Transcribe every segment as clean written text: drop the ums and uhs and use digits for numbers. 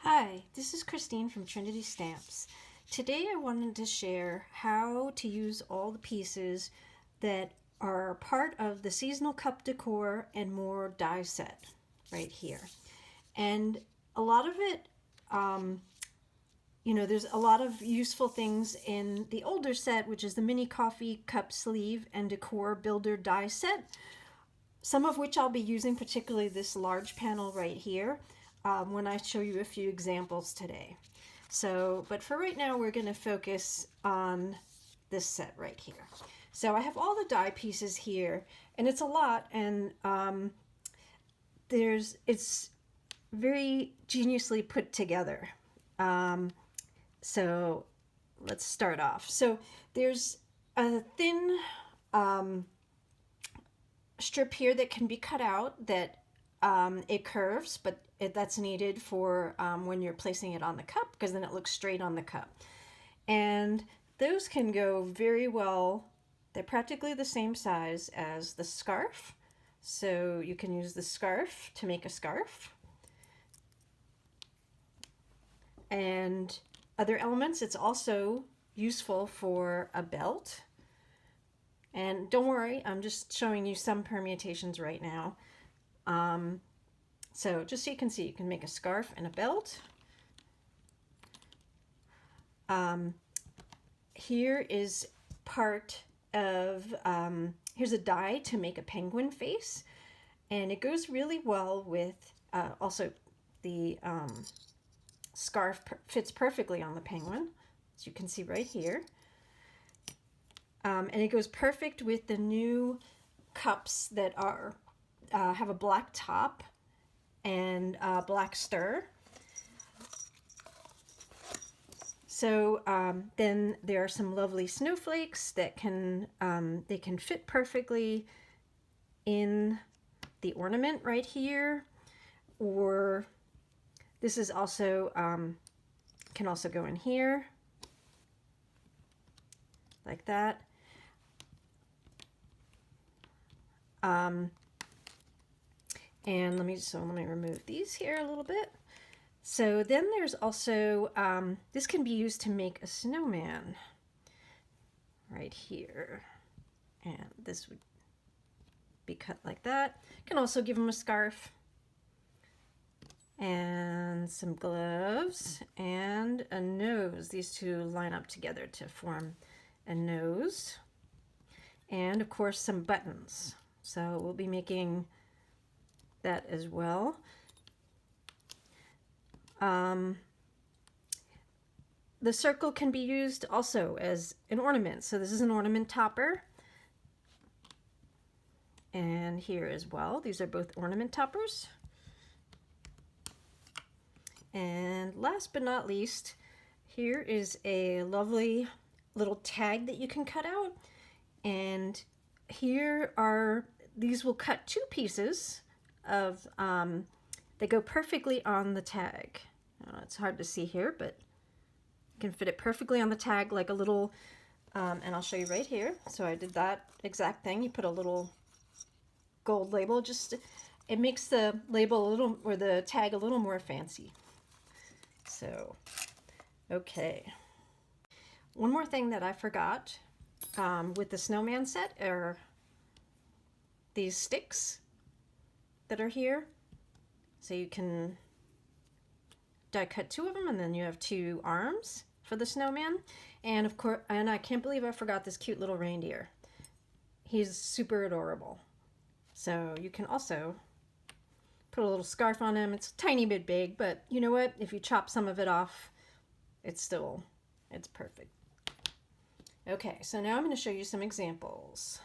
Hi, this is Christine from Trinity Stamps. Today I wanted to share how to use all the pieces that are part of the seasonal cup decor and more die set right here. And a lot of it, there's a lot of useful things in the older set, which is the mini coffee cup sleeve and decor builder die set, some of which I'll be using, particularly this large panel right here, when I show you a few examples today. But for right now, we're going to focus on this set right here. So I have all the die pieces here, and it's a lot, and it's very geniusly put together. So let's start off. So there's a thin strip here that can be cut out that it curves, but that's needed for when you're placing it on the cup, because then it looks straight on the cup. And those can go very well. They're practically the same size as the scarf. So you can use the scarf to make a scarf. And other elements, it's also useful for a belt. And don't worry, I'm just showing you some permutations right now. So just so you can see, you can make a scarf and a belt. Here is part of, here's a die to make a penguin face. And it goes really well with, also the scarf fits perfectly on the penguin, as you can see right here. And it goes perfect with the new cups that are have a black top and black stir. So then there are some lovely snowflakes that can they can fit perfectly in the ornament right here, or this is also can also go in here like that. And let me remove these here a little bit. So then there's also, this can be used to make a snowman right here. And this would be cut like that. You can also give him a scarf and some gloves and a nose. These two line up together to form a nose. And of course some buttons. So we'll be making that as well. The circle can be used also as an ornament. So this is an ornament topper. And here as well, these are both ornament toppers. And last but not least, here is a lovely little tag that you can cut out. And here are, these will cut two pieces of they go perfectly on the tag. It's hard to see here, but you can fit it perfectly on the tag like a little, and I'll show you right here. So I did that exact thing. You put a little gold label, just it makes the label a little, or the tag a little more fancy. So, okay. One more thing that I forgot with the snowman set are these sticks that are here. So you can die cut two of them, and then you have two arms for the snowman. And of course, and I can't believe I forgot this cute little reindeer. He's super adorable. So you can also put a little scarf on him. It's a tiny bit big, but you know what? If you chop some of it off, it's perfect. Okay, so now I'm going to show you some examples.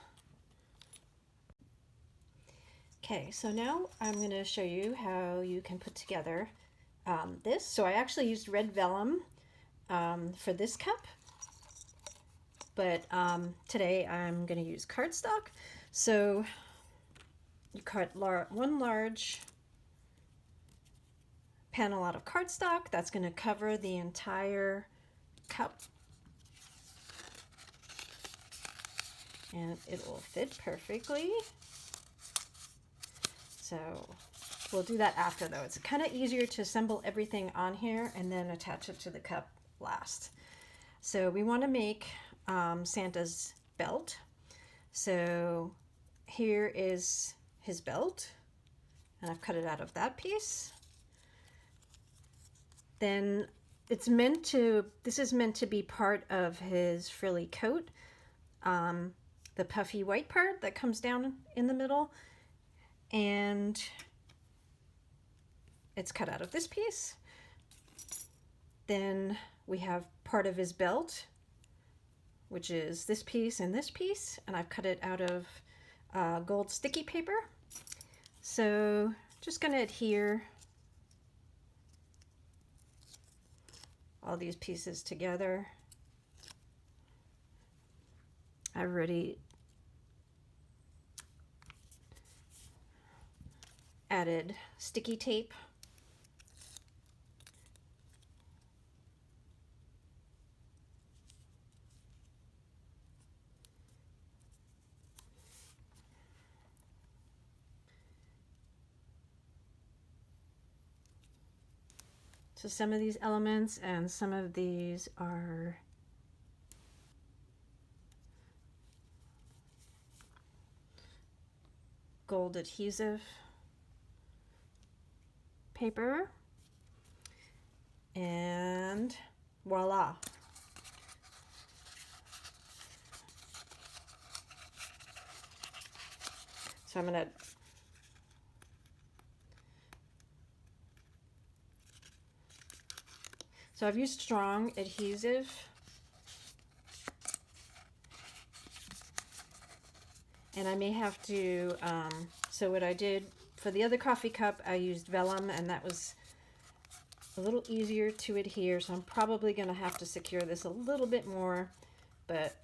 Okay, so now I'm going to show you how you can put together this. So I actually used red vellum for this cup, but today I'm going to use cardstock. So you cut one large panel out of cardstock. That's going to cover the entire cup. And it will fit perfectly. So We'll do that after though. It's kind of easier to assemble everything on here and then attach it to the cup last. So we want to make Santa's belt. So here is his belt, and I've cut it out of that piece. Then this is meant to be part of his frilly coat, the puffy white part that comes down in the middle, and it's cut out of this piece. Then we have part of his belt, which is this piece and this piece, and I've cut it out of gold sticky paper. So just going to adhere all these pieces together. I already added sticky tape. So some of these elements and some of these are gold adhesive paper, and voila. So I'm going to So I've used strong adhesive, and I may have to, so what I did for the other coffee cup, I used vellum, and that was a little easier to adhere, so I'm probably going to have to secure this a little bit more, but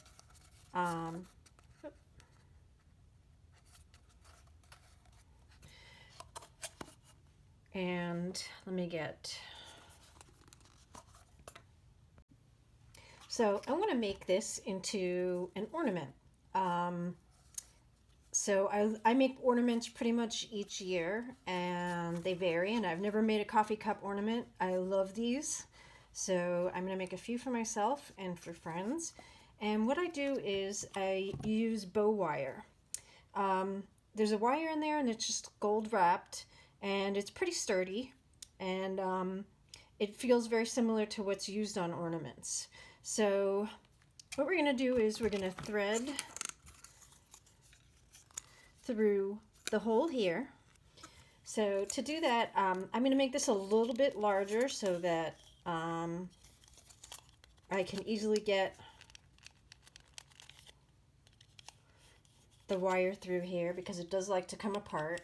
and let me get, so I want to make this into an ornament. So I make ornaments pretty much each year, and they vary, and I've never made a coffee cup ornament. I love these. So I'm going to make a few for myself and for friends. And what I do is I use bow wire. There's a wire in there, and it's just gold wrapped, and it's pretty sturdy, and it feels very similar to what's used on ornaments. So what we're going to do is we're going to thread through the hole here. So to do that, I'm going to make this a little bit larger so that I can easily get the wire through here, because it does like to come apart.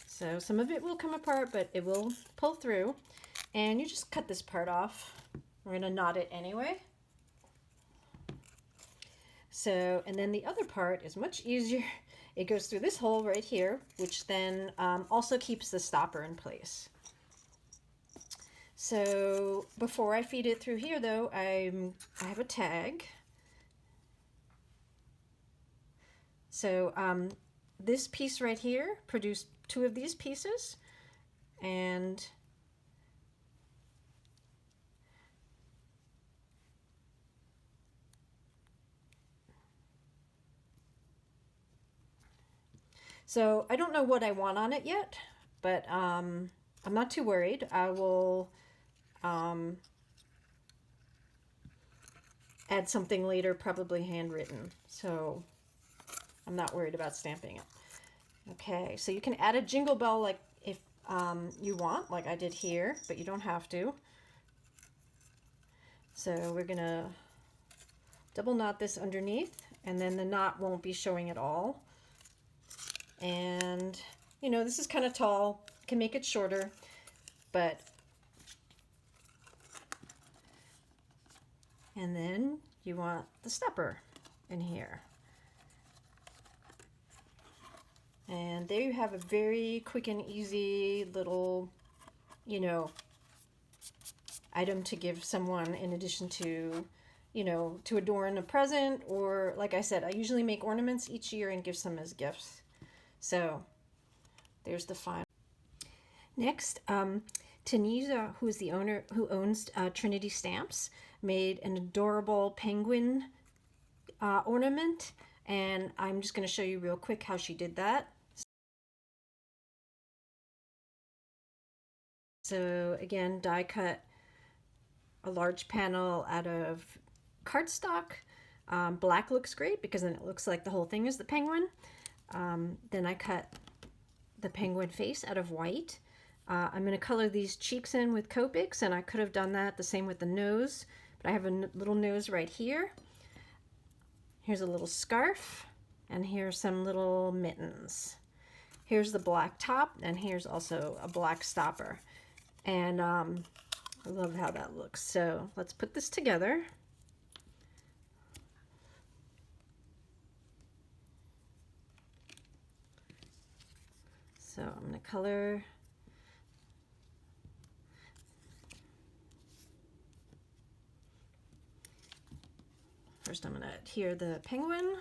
So some of it will come apart, but it will pull through, and you just cut this part off. We're going to knot it anyway. So, and then the other part is much easier. It goes through this hole right here, which then also keeps the stopper in place. So before I feed it through here though, I have a tag. So this piece right here produced 2 of these pieces, and so I don't know what I want on it yet, but I'm not too worried. I will add something later, probably handwritten, so I'm not worried about stamping it. Okay, so you can add a jingle bell like if you want, like I did here, but you don't have to. So we're gonna double knot this underneath, and then the knot won't be showing at all. And you know, this is kind of tall, can make it shorter, but and then you want the stopper in here. And there you have a very quick and easy little, you know, item to give someone in addition to you know, to adorn a present, or like I said, I usually make ornaments each year and give some as gifts. So there's the final. Next, Tanisa, who's the owner, who owns Trinity Stamps, made an adorable penguin ornament, and I'm just going to show you real quick how she did that. So again, die cut a large panel out of cardstock. Black looks great because then it looks like the whole thing is the penguin. Then I cut the penguin face out of white. I'm going to color these cheeks in with Copics, and I could have done that the same with the nose, but I have a little nose right here. Here's a little scarf, and here's some little mittens. Here's the black top, and here's also a black stopper. And I love how that looks. So let's put this together. So I'm going to color first. I'm going to adhere the penguin.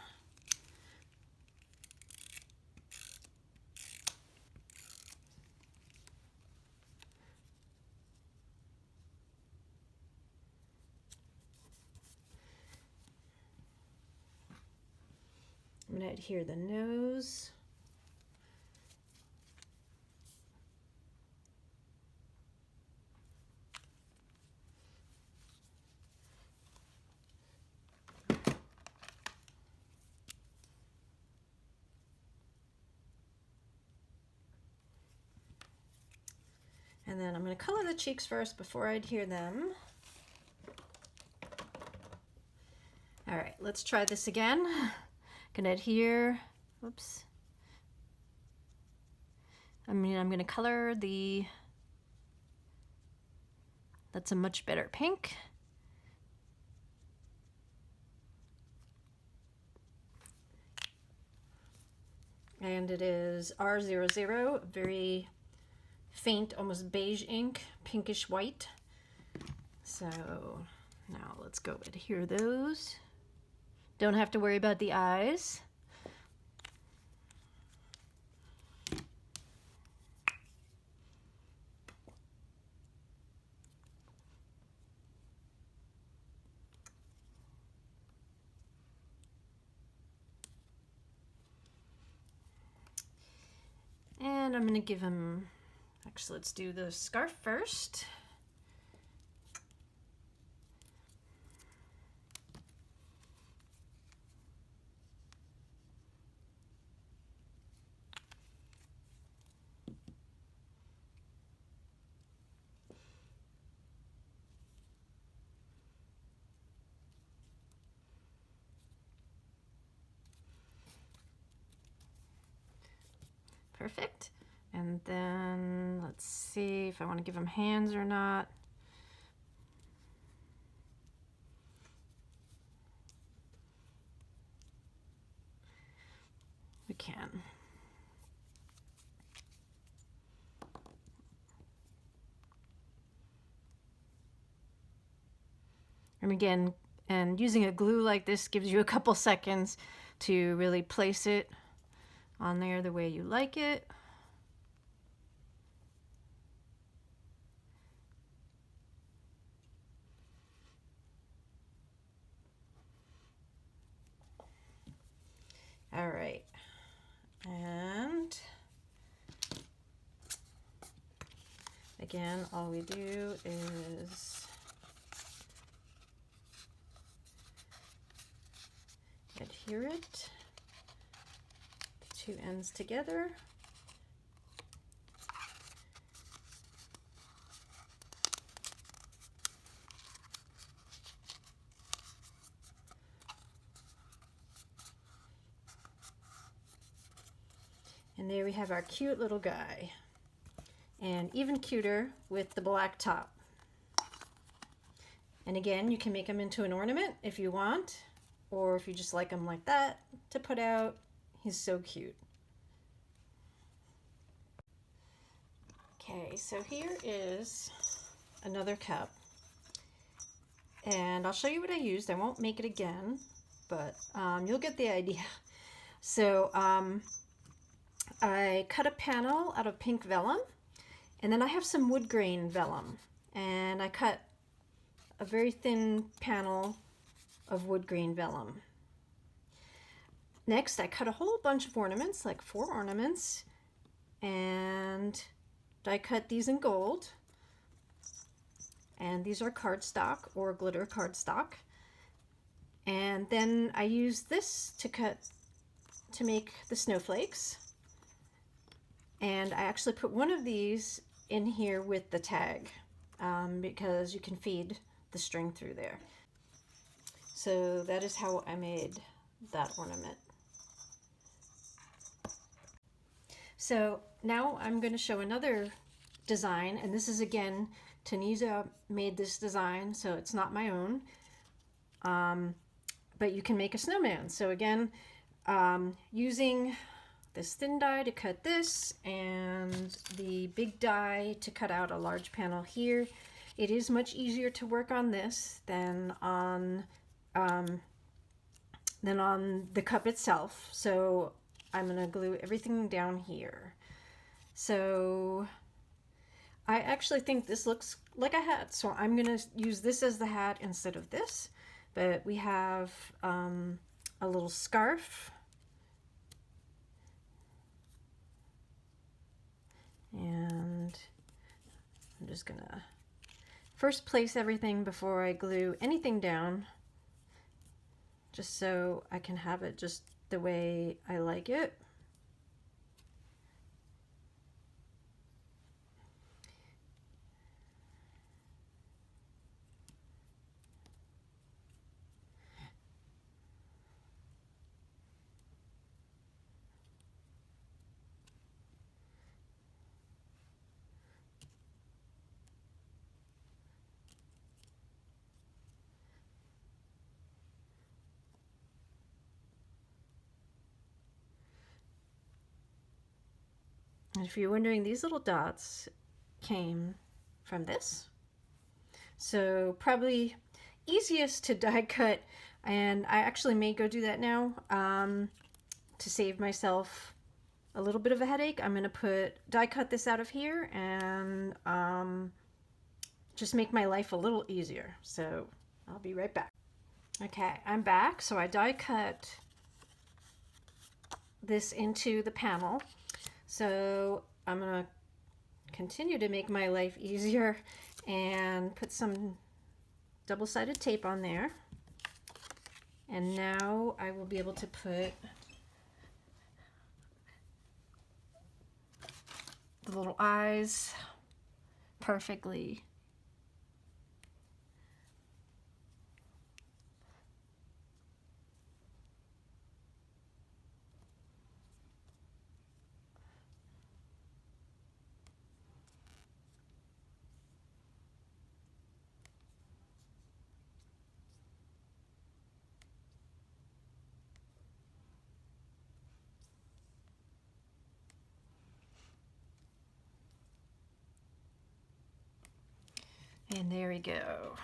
I'm going to adhere the nose. And then I'm going to color the cheeks first before I adhere them. All right, let's try this again. Gonna adhere, whoops. I'm gonna color that's a much better pink. And it is R00, very faint, almost beige ink, pinkish white. So now let's go adhere those. Don't have to worry about the eyes. And I'm gonna give him, actually let's do the scarf first. Perfect. And then let's see if I want to give him hands or not. We can. And again, and using a glue like this gives you a couple seconds to really place it on there the way you like it. All right, and again, all we do is adhere it, the two ends together. And there we have our cute little guy. And even cuter with the black top. And again, you can make them into an ornament if you want, or if you just like them like that to put out. He's so cute. Okay, so here is another cup. and I'll show you what I used. I won't make it again, but you'll get the idea. So I cut a panel out of pink vellum, and then I have some wood grain vellum, and I cut a very thin panel of wood grain vellum. Next, I cut a whole bunch of ornaments, like 4 ornaments, and I cut these in gold. And these are cardstock or glitter cardstock. And then I use this to make the snowflakes. And I actually put one of these in here with the tag because you can feed the string through there. So that is how I made that ornament. So now I'm going to show another design, and this is again, Tunisia made this design, so it's not my own, but you can make a snowman. So again, using this thin die to cut this and the big die to cut out a large panel here. It is much easier to work on this than on the cup itself. So I'm going to glue everything down here. So I actually think this looks like a hat, so I'm going to use this as the hat instead of this. But we have a little scarf. And I'm just going to first place everything before I glue anything down, just so I can have it just the way I like it. And if you're wondering, these little dots came from this. So probably easiest to die cut, and I actually may go do that now to save myself a little bit of a headache. I'm going to die cut this out of here and just make my life a little easier. So I'll be right back. Okay, I'm back. So I die cut this into the panel. So I'm going to continue to make my life easier and put some double-sided tape on there. And now I will be able to put the little eyes perfectly. And there we go.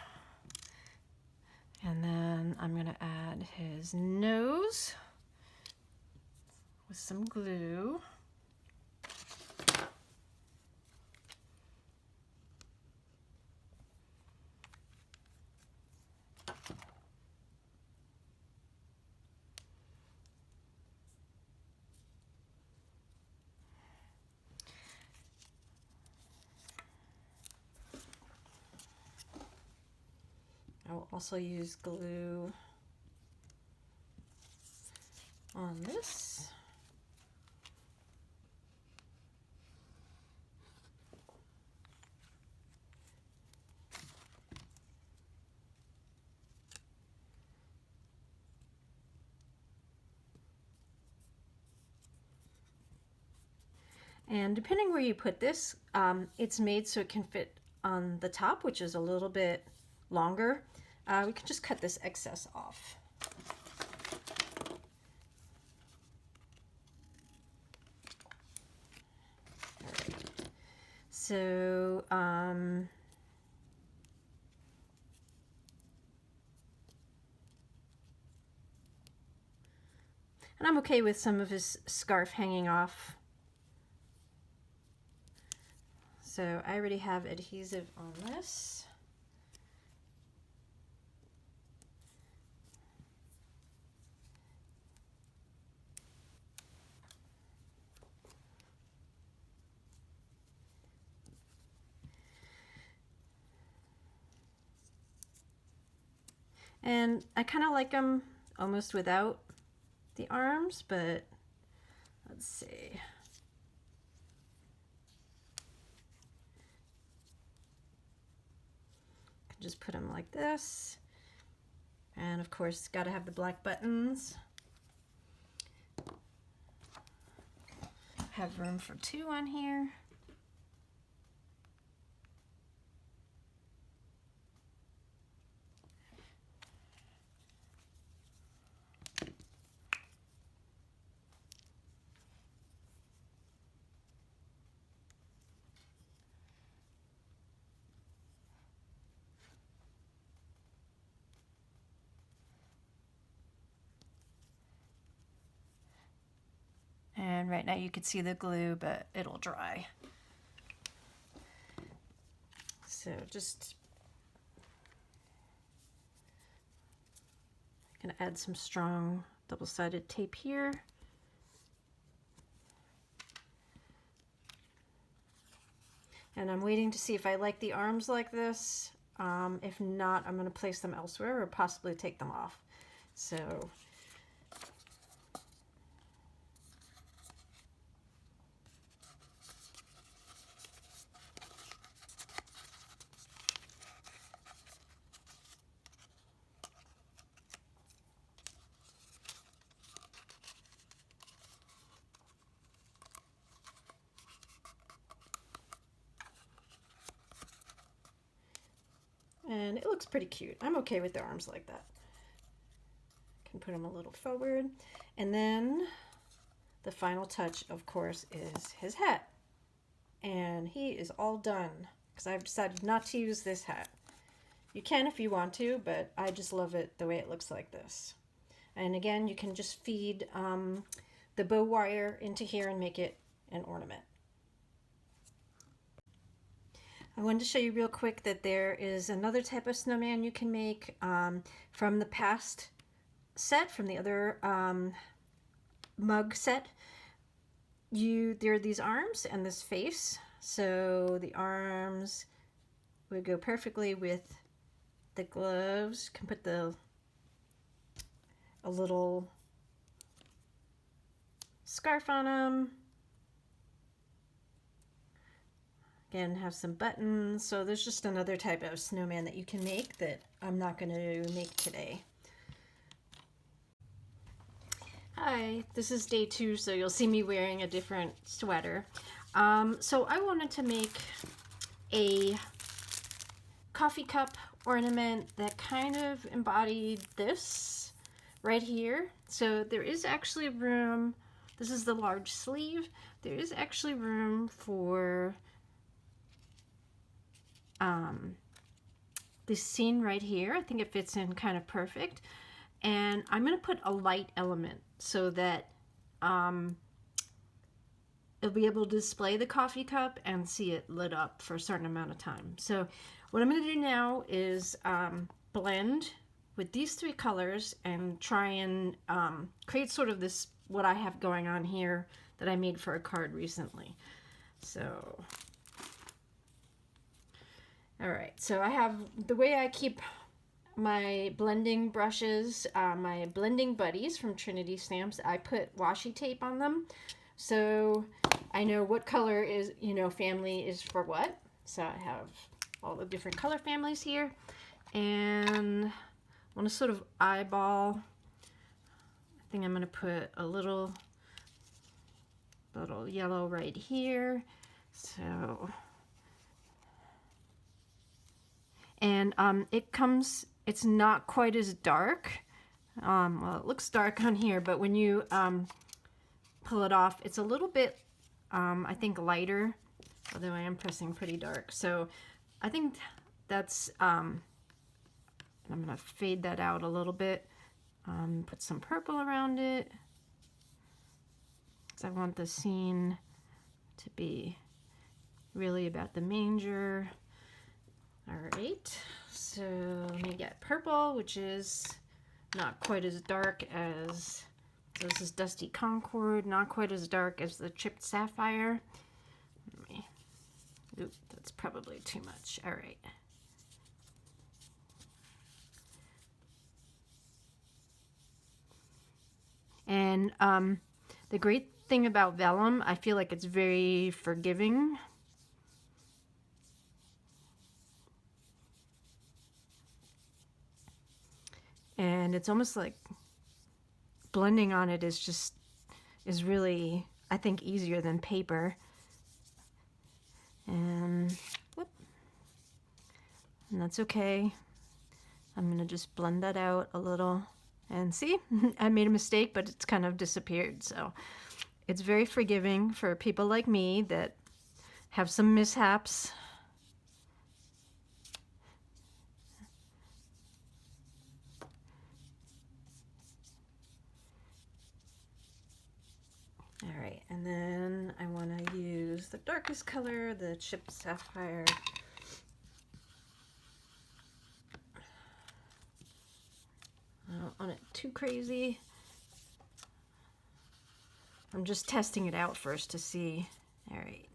And then I'm going to add his nose with some glue. I will also use glue on this. And depending where you put this, it's made so it can fit on the top, which is a little bit longer. We can just cut this excess off. All right. So And I'm okay with some of his scarf hanging off. So I already have adhesive on this. And I kind of like them almost without the arms, but let's see. Just put them like this. And of course, got to have the black buttons. Have room for 2 on here. And right now you can see the glue, but it'll dry. So just gonna add some strong double-sided tape here. And I'm waiting to see if I like the arms like this. If not, I'm gonna place them elsewhere or possibly take them off. So and it looks pretty cute. I'm okay with the arms like that. Can put them a little forward. And then the final touch, of course, is his hat. And he is all done because I've decided not to use this hat. You can if you want to, but I just love it the way it looks like this. And again, you can just feed the bow wire into here and make it an ornament. I wanted to show you real quick that there is another type of snowman you can make from the past set, from the other mug set. There are these arms and this face. So the arms would go perfectly with the gloves. You can put a little scarf on them. Again, have some buttons. So there's just another type of snowman that you can make that I'm not going to make today. Hi, this is day 2, so you'll see me wearing a different sweater. So I wanted to make a coffee cup ornament that kind of embodied this right here. So there is actually room, this is the large sleeve, there is actually room for this scene right here. I think it fits in kind of perfect. And I'm going to put a light element so that it'll be able to display the coffee cup and see it lit up for a certain amount of time. So what I'm going to do now is blend with these 3 colors and try and create sort of this, what I have going on here that I made for a card recently. So, all right, so I have, the way I keep my blending brushes, my blending buddies from Trinity Stamps, I put washi tape on them. So I know what color is, family is for what. So I have all the different color families here. And I want to sort of eyeball. I think I'm going to put a little yellow right here. So, and it's not quite as dark. Well, it looks dark on here, but when you pull it off, it's a little bit, I think, lighter, although I am pressing pretty dark. So I think that's, I'm going to fade that out a little bit, put some purple around it. because I want the scene to be really about the manger. All right, so let me get purple, which is not quite as dark as, so this is Dusty Concord, not quite as dark as the Chipped Sapphire. Oop, that's probably too much. All right. And the great thing about vellum, I feel like it's very forgiving. And it's almost like blending on it is really, I think, easier than paper. And whoop, and that's okay. I'm gonna just blend that out a little, and see, I made a mistake, but it's kind of disappeared. So it's very forgiving for people like me that have some mishaps. All right, and then I want to use the darkest color, the Chipped Sapphire. I don't want it too crazy. I'm just testing it out first to see. All right.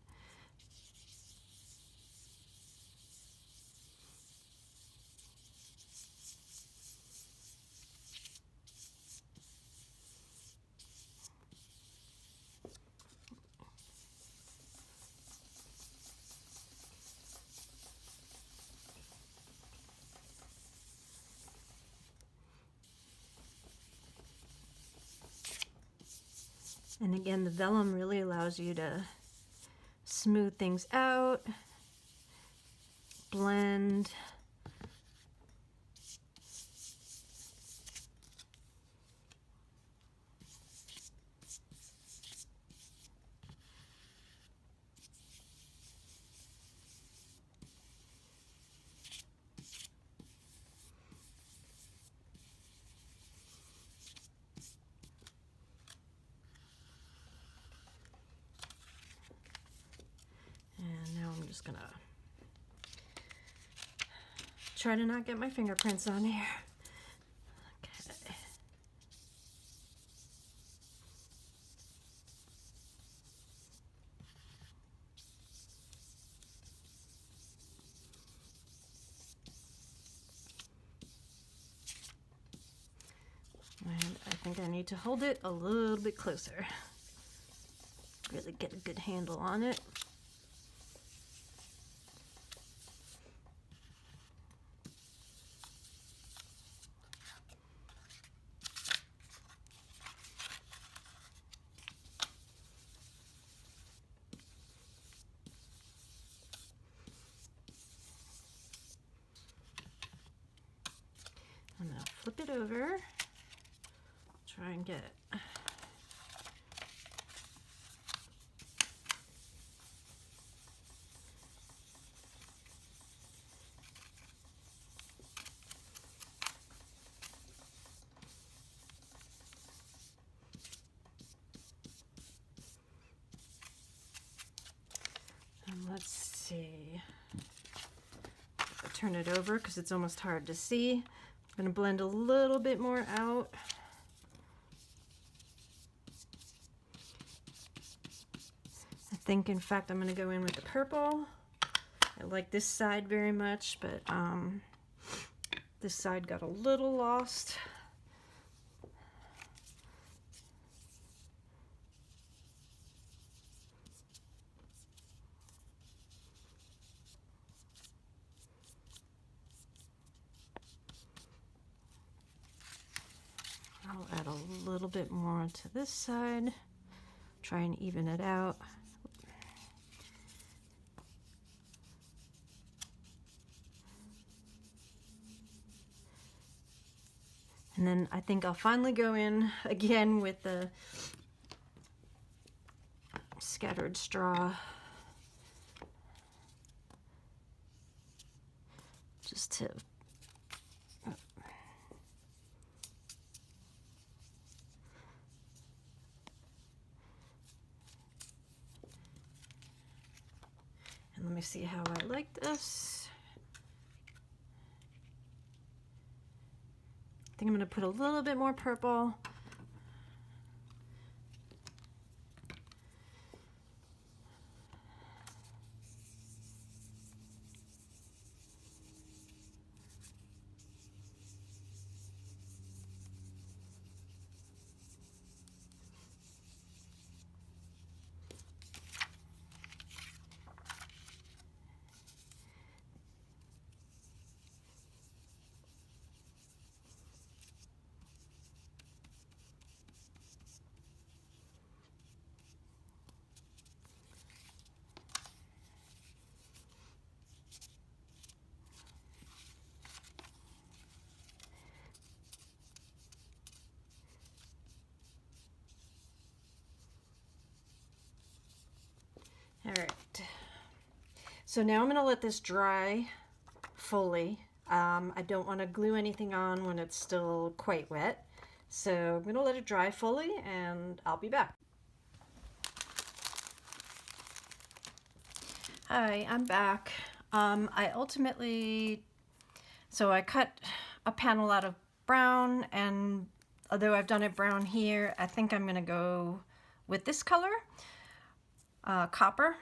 And again, the vellum really allows you to smooth things out, blend. And now I'm just gonna try to not get my fingerprints on here. Okay. And I think I need to hold it a little bit closer. Really get a good handle on it. I'm gonna flip it over, try and get it. And let's see, I'll turn it over because it's almost hard to see. I'm gonna blend a little bit more out. I think, in fact, I'm gonna go in with the purple. I like this side very much, but this side got a little lost. I'll add a little bit more to this side, try and even it out. And then I think I'll finally go in again with the scattered straw. Just to me see how I like this. I think I'm going to put a little bit more purple. All right, so now I'm going to let this dry fully. I don't want to glue anything on when it's still quite wet, so I'm going to let it dry fully and I'll be back. Hi, I'm back. I cut a panel out of brown, and although I've done it brown here, I think I'm going to go with this color. Copper.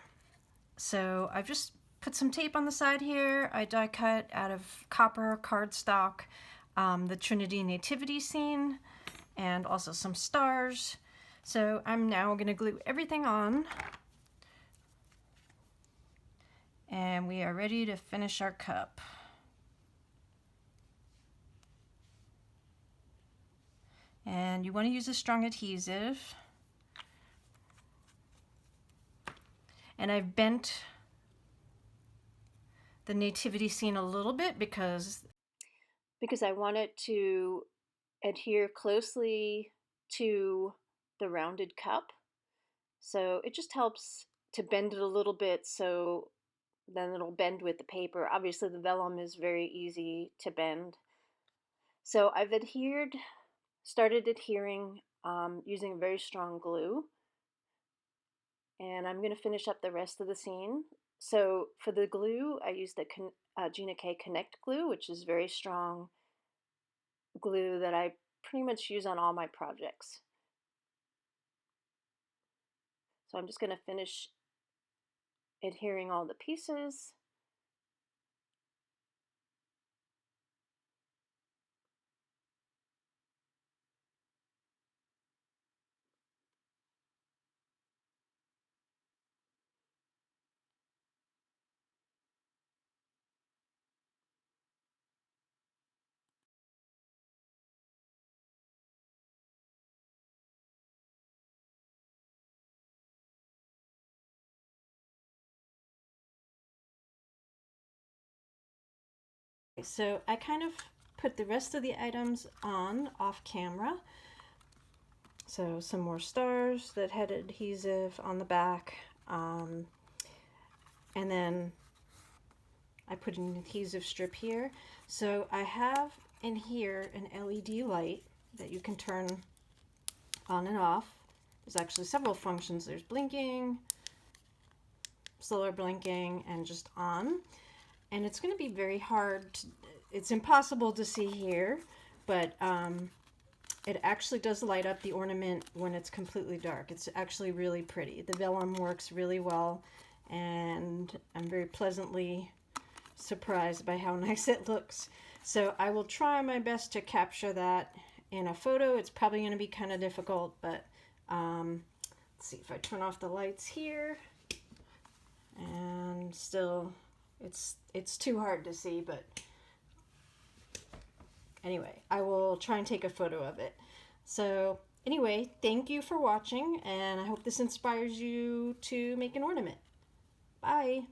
So I've just put some tape on the side here. I die cut out of copper cardstock the Trinity Nativity scene and also some stars. So I'm now going to glue everything on, and we are ready to finish our cup. And you want to use a strong adhesive. And I've bent the nativity scene a little bit because I want it to adhere closely to the rounded cup. So it just helps to bend it a little bit so then it'll bend with the paper. Obviously the vellum is very easy to bend. So I've started adhering using very strong glue. And I'm going to finish up the rest of the scene. So for the glue, I used the Gina K Connect glue, which is very strong glue that I pretty much use on all my projects. So I'm just going to finish adhering all the pieces. So I kind of put the rest of the items on off camera. So some more stars that had adhesive on the back. And then I put an adhesive strip here. So I have in here an LED light that you can turn on and off. There's actually several functions. There's blinking, solar blinking, and just on. And it's going to be very hard. It's impossible to see here, but it actually does light up the ornament when it's completely dark. It's actually really pretty. The vellum works really well, and I'm very pleasantly surprised by how nice it looks. So I will try my best to capture that in a photo. It's probably going to be kind of difficult, but let's see if I turn off the lights here. And still, it's too hard to see, but anyway, I will try and take a photo of it. So anyway, thank you for watching, and I hope this inspires you to make an ornament. Bye!